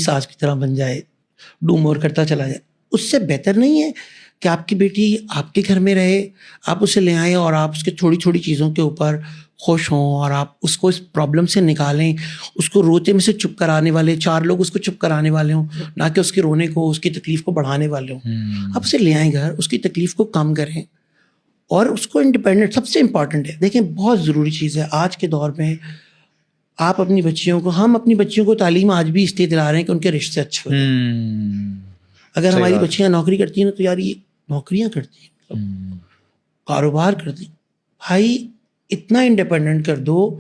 ساز کی طرح بن جائے, ڈو مور کرتا چلا جائے. اس سے بہتر نہیں ہے کہ آپ کی بیٹی آپ کے گھر میں رہے, آپ اسے لے آئیں اور آپ اس کے تھوڑی تھوڑی چیزوں کے اوپر خوش ہوں اور آپ اس کو اس پرابلم سے نکالیں, اس کو روتے میں سے چپ کرانے والے 4 لوگ اس کو چپ کرانے والے ہوں, نہ کہ اس کے رونے کو, اس کی تکلیف کو بڑھانے والے ہوں. آپ اسے لے آئیں گھر, اس کی تکلیف کو کم کریں اور اس کو انڈیپینڈنٹ. سب سے امپورٹنٹ ہے, دیکھیں بہت ضروری چیز ہے آج کے دور میں, آپ اپنی بچیوں کو, ہم اپنی بچیوں کو تعلیم آج بھی اس لیے دلا رہے ہیں کہ ان کے رشتے اچھے ہو جائیں. اگر ہماری بچیاں نوکری کرتی ہیں تو یار یہ نوکریاں کرتی ہیں, کاروبار کرتی ہیں, بھائی اتنا انڈیپینڈنٹ کر دو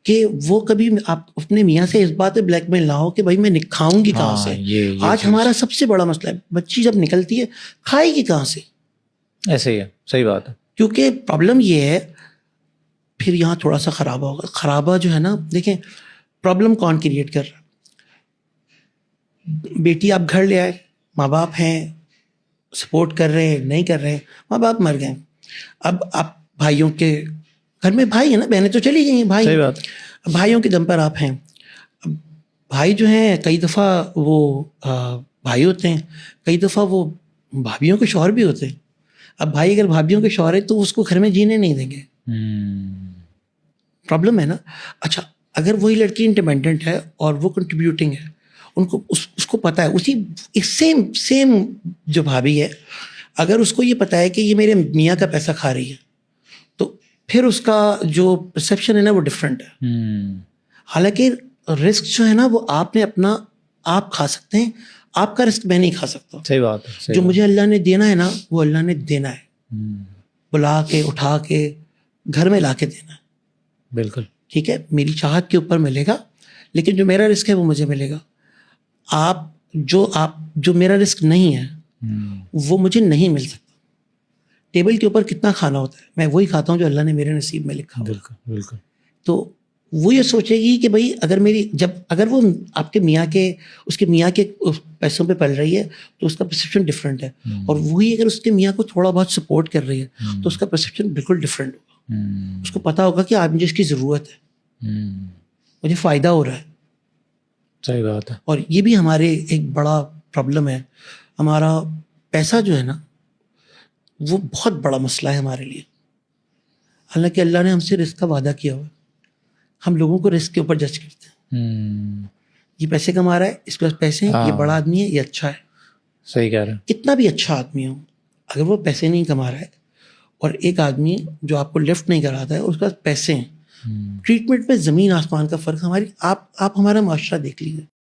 کہ وہ کبھی آپ اپنے میاں سے اس بات پہ بلیک میل نہ ہو کہ بھائی میں کھاؤں گی کہاں سے. آج ہمارا سب سے بڑا مسئلہ ہے, بچی جب نکلتی ہے کھائے گی کہاں سے. ایسے ہی ہے, صحیح بات ہے. کیونکہ پرابلم یہ ہے, پھر یہاں تھوڑا سا خرابہ ہوگا. خرابہ جو ہے نا, دیکھیں پرابلم کون کریٹ کر رہا ہے. بیٹی آپ گھر لے آئے, ماں باپ ہیں, سپورٹ کر رہے ہیں, نہیں کر رہے, ماں باپ مر گئے. اب آپ بھائیوں کے گھر میں بھائی ہیں نا, بہنیں تو چلی گئی ہیں, بھائی بھائیوں کے دم پر آپ ہیں. بھائی جو ہیں کئی دفعہ وہ بھائی ہوتے ہیں, کئی دفعہ وہ بھابھیوں کے شوہر بھی ہوتے ہیں. اب بھائی اگر بھابھیوں کے شوہر ہے تو اس کو گھر میں جینے نہیں دیں گے. پرابلم ہے نا. اچھا اگر وہی لڑکی انڈیپینڈنٹ ہے اور وہ کنٹریبیوٹنگ ہے, ان کو اس کو پتہ ہے, اسی سیم جو بھابھی ہے, اگر اس کو یہ پتہ ہے کہ یہ میرے میاں کا پیسہ کھا رہی ہے تو پھر اس کا جو پرسیپشن ہے نا وہ ڈفرینٹ ہے. حالانکہ رسک جو ہے نا وہ آپ نے اپنا آپ کھا سکتے ہیں, آپ کا رسک میں نہیں کھا سکتا. صحیح بات ہے. جو مجھے اللہ نے دینا ہے نا وہ اللہ نے دینا ہے, بلا کے اٹھا کے گھر میں لا کے دینا ہے. بالکل ٹھیک ہے, میری چاہت کے اوپر ملے گا, لیکن جو میرا رسک ہے وہ مجھے ملے گا. آپ جو میرا رسک نہیں ہے وہ مجھے نہیں مل سکتا. ٹیبل کے اوپر کتنا کھانا ہوتا ہے, میں وہی کھاتا ہوں جو اللہ نے میرے نصیب میں لکھا. بالکل بالکل. تو وہ یہ سوچے گی کہ بھائی اگر وہ آپ کے میاں کے اس کے میاں کے پیسوں پہ پل رہی ہے تو اس کا پرسیپشن ڈفرینٹ ہے, اور وہی اگر اس کے میاں کو تھوڑا بہت سپورٹ کر رہی ہے تو اس کا پرسیپشن بالکل ڈفرینٹ ہوگا. اس کو پتا ہوگا کہ آج مجھے اس کی ضرورت ہے, مجھے فائدہ ہو رہا ہے. صحیح بات ہے. اور یہ بھی ہمارے ایک بڑا پرابلم ہے, ہمارا پیسہ جو ہے نا وہ بہت بڑا مسئلہ ہے ہمارے لیے. حالانکہ اللہ نے ہم سے رزق کا وعدہ کیا ہوا ہے, ہم لوگوں کو رزق کے اوپر جج کرتے ہیں. یہ پیسے کما رہا ہے, اس کے پاس پیسے ہیں, یہ بڑا آدمی ہے, یہ اچھا ہے. صحیح کہہ رہے ہیں. کتنا بھی اچھا آدمی ہو, اگر وہ پیسے نہیں کما رہا ہے, اور ایک آدمی جو آپ کو لفٹ نہیں کراتا ہے اس کے پاس پیسے ہیں, ٹریٹمنٹ میں زمین آسمان کا فرق. آپ ہمارا معاشرہ دیکھ لیجیے.